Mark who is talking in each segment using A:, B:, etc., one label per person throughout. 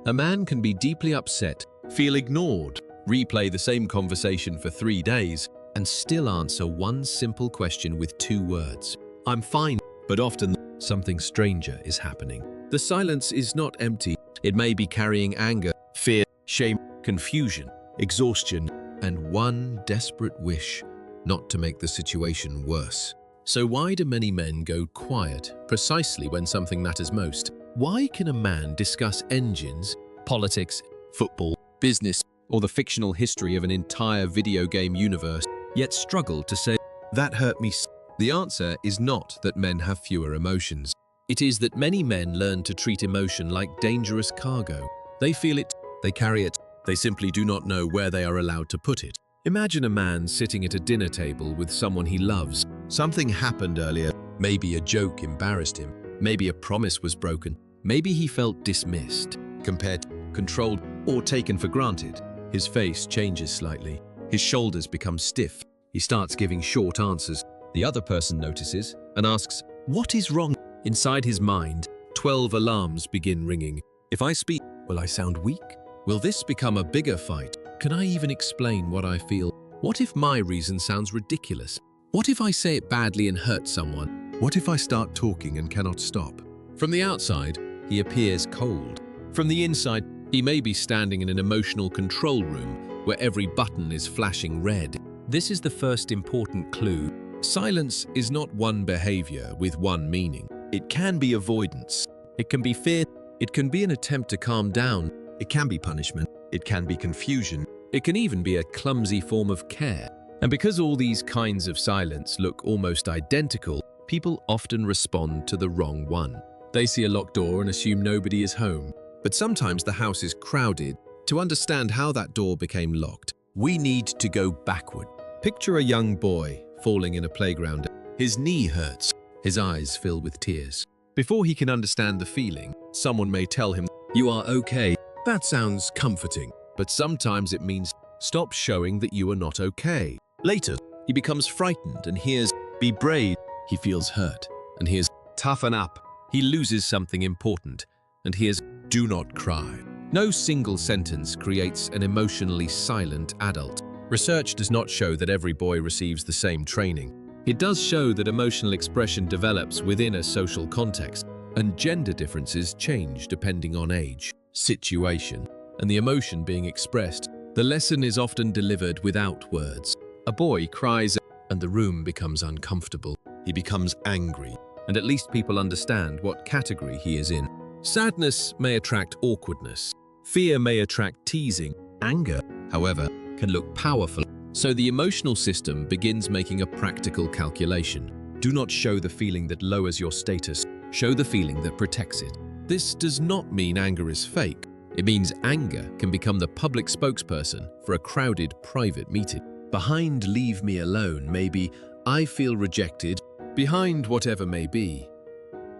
A: A man can be deeply upset, feel ignored, replay the same conversation for 3 days, and still answer one simple question with 2 words. I'm fine, but often something stranger is happening. The silence is not empty. It may be carrying anger, fear, shame, confusion, exhaustion, and one desperate wish not to make the situation worse. So why do many men go quiet precisely when something matters most? Why can a man discuss engines, politics, football, business, or the fictional history of an entire video game universe, yet struggle to say, "That hurt me"? The answer is not that men have fewer emotions. It is that many men learn to treat emotion like dangerous cargo. They feel it, they carry it, they simply do not know where they are allowed to put it. Imagine a man sitting at a dinner table with someone he loves. Something happened earlier. Maybe a joke embarrassed him. Maybe a promise was broken. Maybe he felt dismissed, compared, controlled, or taken for granted. His face changes slightly. His shoulders become stiff. He starts giving short answers. The other person notices and asks, "What is wrong?" Inside his mind, 12 alarms begin ringing. If I speak, will I sound weak? Will this become a bigger fight? Can I even explain what I feel? What if my reason sounds ridiculous? What if I say it badly and hurt someone? What if I start talking and cannot stop? From the outside, he appears cold. From the inside, he may be standing in an emotional control room where every button is flashing red. This is the first important clue. Silence is not one behavior with one meaning. It can be avoidance. It can be fear. It can be an attempt to calm down. It can be punishment. It can be confusion. It can even be a clumsy form of care. And because all these kinds of silence look almost identical, people often respond to the wrong one. They see a locked door and assume nobody is home. But sometimes the house is crowded. To understand how that door became locked, we need to go backward. Picture a young boy falling in a playground. His knee hurts. His eyes fill with tears. Before he can understand the feeling, someone may tell him, "You are okay." That sounds comforting, but sometimes it means stop showing that you are not okay. Later, he becomes frightened and hears, "Be brave." He feels hurt and hears, "Toughen up." He loses something important and hears, "Do not cry." No single sentence creates an emotionally silent adult. Research does not show that every boy receives the same training. It does show that emotional expression develops within a social context, and gender differences change depending on age, situation, and the emotion being expressed. The lesson is often delivered without words. A boy cries and the room becomes uncomfortable. He becomes angry, and at least people understand what category he is in. Sadness may attract awkwardness. Fear may attract teasing. Anger, however, can look powerful. So the emotional system begins making a practical calculation. Do not show the feeling that lowers your status. Show the feeling that protects it. This does not mean anger is fake. It means anger can become the public spokesperson for a crowded private meeting. Behind "leave me alone" may be "I feel rejected." Behind whatever may be,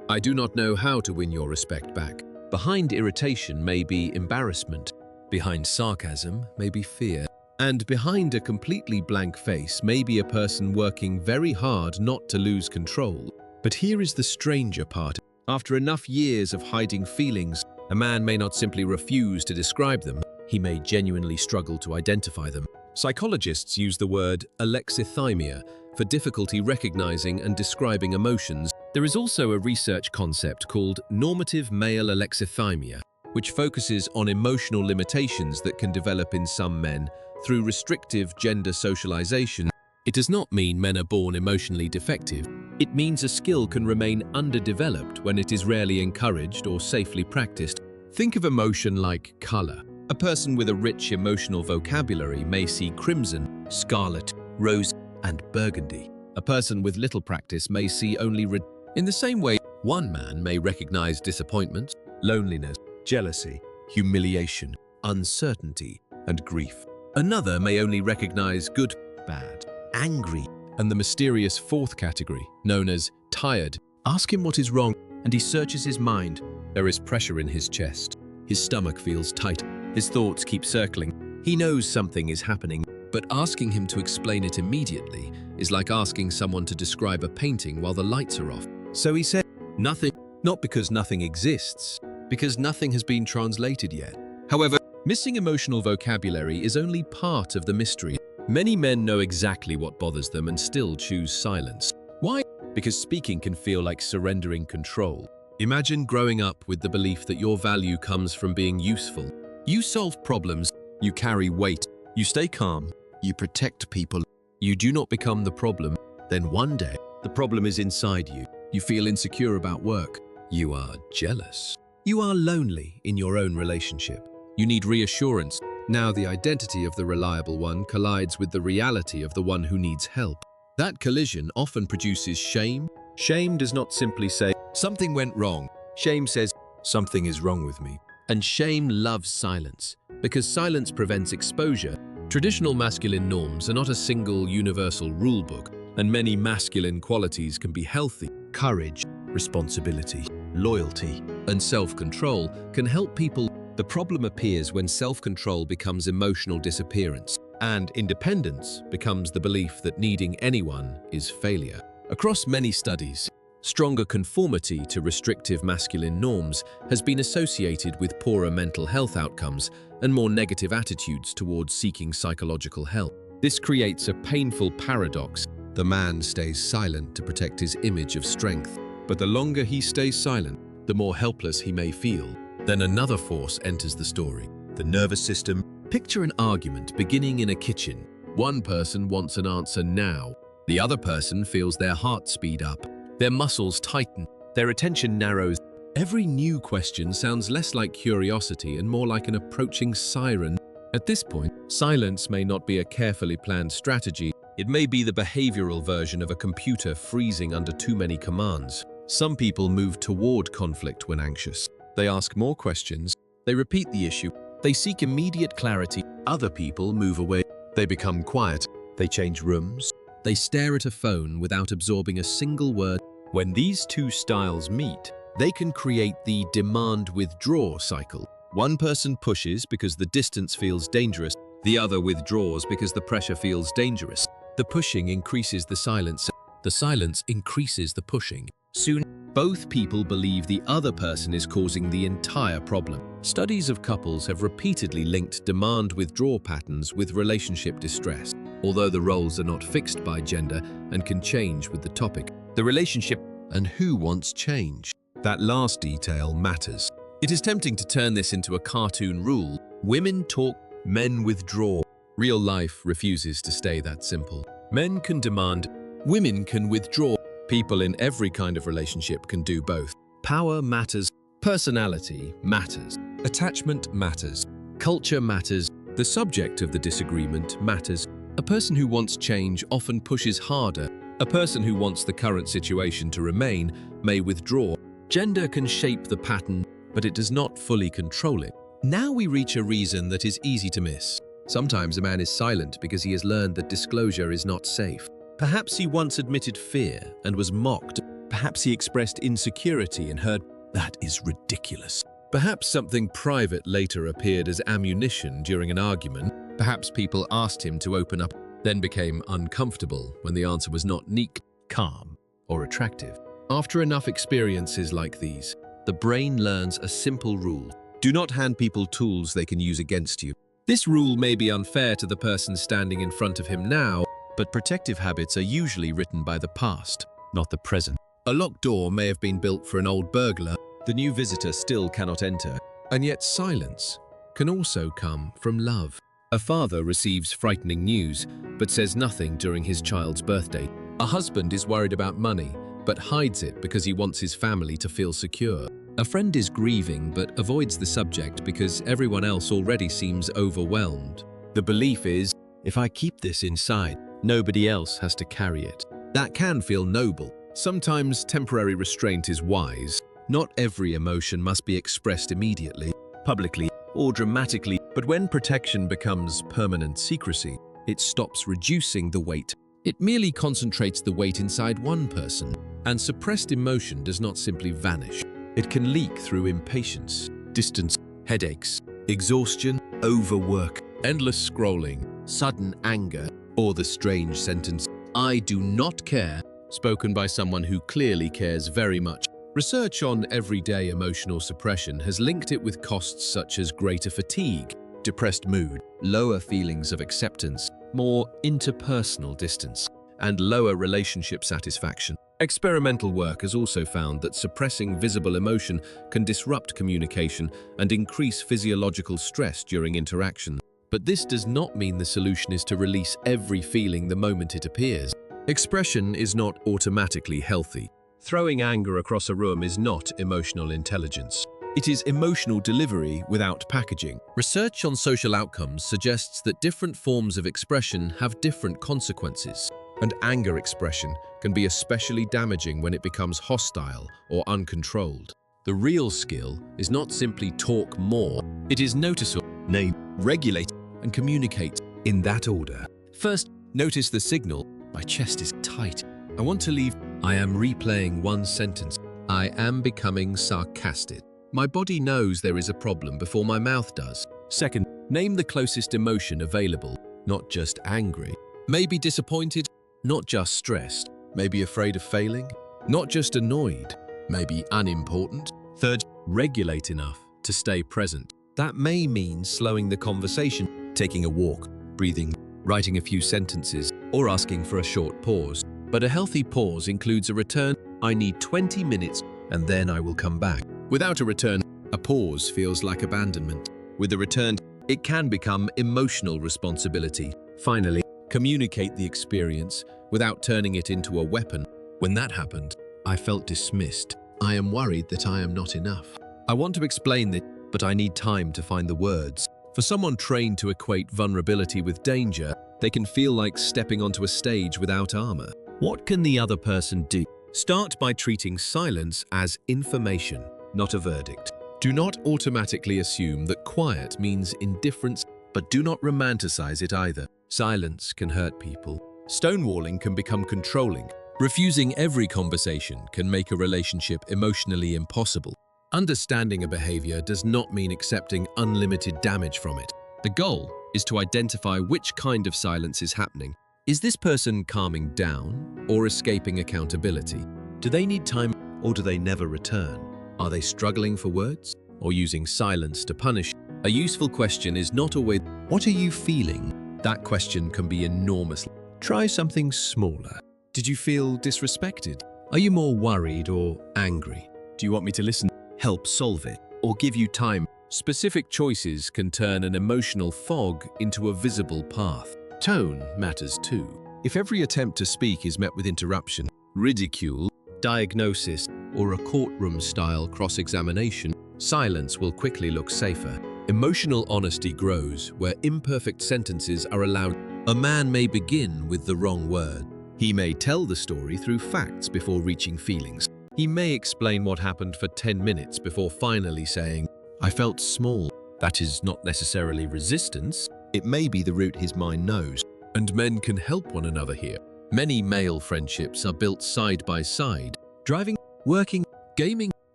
A: "I do not know how to win your respect back." Behind irritation may be embarrassment. Behind sarcasm may be fear. And behind a completely blank face may be a person working very hard not to lose control. But here is the stranger part. After enough years of hiding feelings, a man may not simply refuse to describe them, he may genuinely struggle to identify them. Psychologists use the word alexithymia for difficulty recognizing and describing emotions. There is also a research concept called normative male alexithymia, which focuses on emotional limitations that can develop in some men through restrictive gender socialization. It does not mean men are born emotionally defective. It means a skill can remain underdeveloped when it is rarely encouraged or safely practiced. Think of emotion like color. A person with a rich emotional vocabulary may see crimson, scarlet, rose, and burgundy. A person with little practice may see only red. In the same way, one man may recognize disappointment, loneliness, jealousy, humiliation, uncertainty, and grief. Another may only recognize good, bad, angry, and the mysterious fourth category, known as tired. Ask him what is wrong, and he searches his mind. There is pressure in his chest. His stomach feels tight. His thoughts keep circling. He knows something is happening, but asking him to explain it immediately is like asking someone to describe a painting while the lights are off. So he said, "Nothing," not because nothing exists, because nothing has been translated yet. However, missing emotional vocabulary is only part of the mystery. Many men know exactly what bothers them and still choose silence. Why? Because speaking can feel like surrendering control. Imagine growing up with the belief that your value comes from being useful. You solve problems, you carry weight, you stay calm, you protect people. You do not become the problem. Then one day, the problem is inside you. You feel insecure about work. You are jealous. You are lonely in your own relationship. You need reassurance. Now the identity of the reliable one collides with the reality of the one who needs help. That collision often produces shame. Shame does not simply say, something went wrong. Shame says, something is wrong with me. And shame loves silence, because silence prevents exposure. Traditional masculine norms are not a single universal rule book, and many masculine qualities can be healthy. Courage, responsibility, loyalty, and self-control can help people. The problem appears when self-control becomes emotional disappearance, and independence becomes the belief that needing anyone is failure. Across many studies, stronger conformity to restrictive masculine norms has been associated with poorer mental health outcomes and more negative attitudes towards seeking psychological help. This creates a painful paradox. The man stays silent to protect his image of strength, but the longer he stays silent, the more helpless he may feel. Then another force enters the story, the nervous system. Picture an argument beginning in a kitchen. One person wants an answer now. The other person feels their heart speed up, their muscles tighten, their attention narrows. Every new question sounds less like curiosity and more like an approaching siren. At this point, silence may not be a carefully planned strategy. It may be the behavioral version of a computer freezing under too many commands. Some people move toward conflict when anxious. They ask more questions. They repeat the issue. They seek immediate clarity. Other people move away. They become quiet. They change rooms. They stare at a phone without absorbing a single word. When these two styles meet, they can create the demand-withdraw cycle. One person pushes because the distance feels dangerous. The other withdraws because the pressure feels dangerous. The pushing increases the silence. The silence increases the pushing. Soon, both people believe the other person is causing the entire problem. Studies of couples have repeatedly linked demand-withdraw patterns with relationship distress. Although the roles are not fixed by gender and can change with the topic, the relationship, and who wants change. That last detail matters. It is tempting to turn this into a cartoon rule. Women talk, men withdraw. Real life refuses to stay that simple. Men can demand, women can withdraw. People in every kind of relationship can do both. Power matters, personality matters, attachment matters, culture matters, the subject of the disagreement matters. A person who wants change often pushes harder. A person who wants the current situation to remain may withdraw. Gender can shape the pattern, but it does not fully control it. Now we reach a reason that is easy to miss. Sometimes a man is silent because he has learned that disclosure is not safe. Perhaps he once admitted fear and was mocked. Perhaps he expressed insecurity and heard, "That is ridiculous." Perhaps something private later appeared as ammunition during an argument. Perhaps people asked him to open up, then became uncomfortable when the answer was not neat, calm, or attractive. After enough experiences like these, the brain learns a simple rule. Do not hand people tools they can use against you. This rule may be unfair to the person standing in front of him now, but protective habits are usually written by the past, not the present. A locked door may have been built for an old burglar. The new visitor still cannot enter. And yet silence can also come from love. A father receives frightening news, but says nothing during his child's birthday. A husband is worried about money, but hides it because he wants his family to feel secure. A friend is grieving, but avoids the subject because everyone else already seems overwhelmed. The belief is, if I keep this inside, nobody else has to carry it. That can feel noble. Sometimes temporary restraint is wise. Not every emotion must be expressed immediately, publicly, or dramatically. But when protection becomes permanent secrecy, it stops reducing the weight. It merely concentrates the weight inside one person. And suppressed emotion does not simply vanish. It can leak through impatience, distance, headaches, exhaustion, overwork, endless scrolling, sudden anger, or the strange sentence, "I do not care," spoken by someone who clearly cares very much. Research on everyday emotional suppression has linked it with costs such as greater fatigue, depressed mood, lower feelings of acceptance, more interpersonal distance, and lower relationship satisfaction. Experimental work has also found that suppressing visible emotion can disrupt communication and increase physiological stress during interaction. But this does not mean the solution is to release every feeling the moment it appears. Expression is not automatically healthy. Throwing anger across a room is not emotional intelligence. It is emotional delivery without packaging. Research on social outcomes suggests that different forms of expression have different consequences, and anger expression can be especially damaging when it becomes hostile or uncontrolled. The real skill is not simply talk more, it is noticeable, name, regulate, and communicate in that order. First, notice the signal. My chest is tight. I want to leave. I am replaying one sentence. I am becoming sarcastic. My body knows there is a problem before my mouth does. Second, name the closest emotion available, not just angry. Maybe disappointed, not just stressed. Maybe afraid of failing, not just annoyed. Maybe unimportant. Third, regulate enough to stay present. That may mean slowing the conversation, taking a walk, breathing, writing a few sentences, or asking for a short pause. But a healthy pause includes a return. I need 20 minutes and then I will come back. Without a return, a pause feels like abandonment. With a return, it can become emotional responsibility. Finally, communicate the experience without turning it into a weapon. When that happened, I felt dismissed. I am worried that I am not enough. I want to explain this, but I need time to find the words. For someone trained to equate vulnerability with danger, they can feel like stepping onto a stage without armor. What can the other person do? Start by treating silence as information, not a verdict. Do not automatically assume that quiet means indifference, but do not romanticize it either. Silence can hurt people. Stonewalling can become controlling. Refusing every conversation can make a relationship emotionally impossible. Understanding a behavior does not mean accepting unlimited damage from it. The goal is to identify which kind of silence is happening. Is this person calming down or escaping accountability? Do they need time or do they never return? Are they struggling for words or using silence to punish? A useful question is not always, "What are you feeling?" That question can be enormous. Try something smaller. Did you feel disrespected? Are you more worried or angry? Do you want me to listen, help solve it, or give you time? Specific choices can turn an emotional fog into a visible path. Tone matters too. If every attempt to speak is met with interruption, ridicule, diagnosis, or a courtroom-style cross-examination, silence will quickly look safer. Emotional honesty grows where imperfect sentences are allowed. A man may begin with the wrong word. He may tell the story through facts before reaching feelings. He may explain what happened for 10 minutes before finally saying, "I felt small." That is not necessarily resistance. It may be the route his mind knows. And men can help one another here. Many male friendships are built side by side. Driving, working, gaming,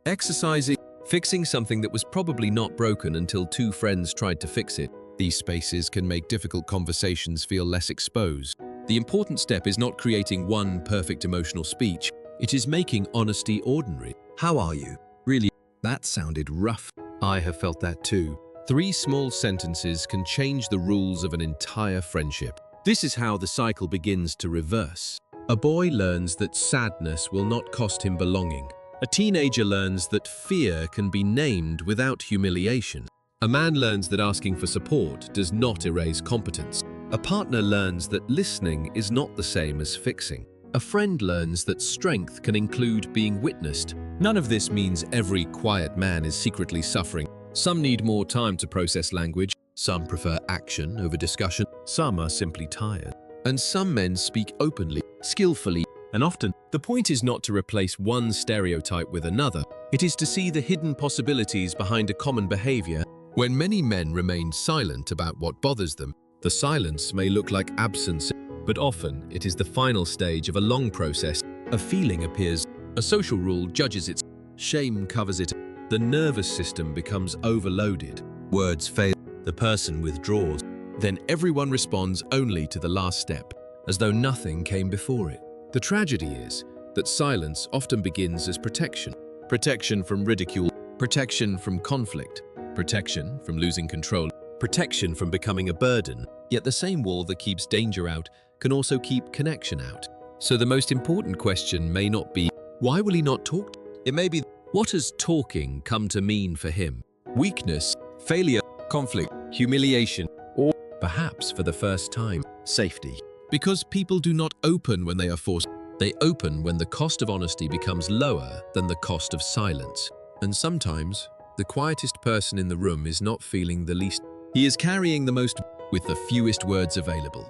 A: exercising, fixing something that was probably not broken until two friends tried to fix it. These spaces can make difficult conversations feel less exposed. The important step is not creating one perfect emotional speech. It is making honesty ordinary. How are you? Really, that sounded rough. I have felt that too. 3 small sentences can change the rules of an entire friendship. This is how the cycle begins to reverse. A boy learns that sadness will not cost him belonging. A teenager learns that fear can be named without humiliation. A man learns that asking for support does not erase competence. A partner learns that listening is not the same as fixing. A friend learns that strength can include being witnessed. None of this means every quiet man is secretly suffering. Some need more time to process language. Some prefer action over discussion. Some are simply tired. And some men speak openly, skillfully, and often. The point is not to replace one stereotype with another. It is to see the hidden possibilities behind a common behavior. When many men remain silent about what bothers them, the silence may look like absence, but often it is the final stage of a long process. A feeling appears. A social rule judges it. Shame covers it. The nervous system becomes overloaded. Words fail. The person withdraws. Then everyone responds only to the last step, as though nothing came before it. The tragedy is that silence often begins as protection. protection from ridicule, protection from conflict, protection from losing control, protection from becoming a burden. Yet the same wall that keeps danger out can also keep connection out. So the most important question may not be, why will he not talk? It may be, what has talking come to mean for him? Weakness, failure, conflict, humiliation, or perhaps for the first time, safety. Because people do not open when they are forced. They open when the cost of honesty becomes lower than the cost of silence. And sometimes, the quietest person in the room is not feeling the least. He is carrying the most with the fewest words available.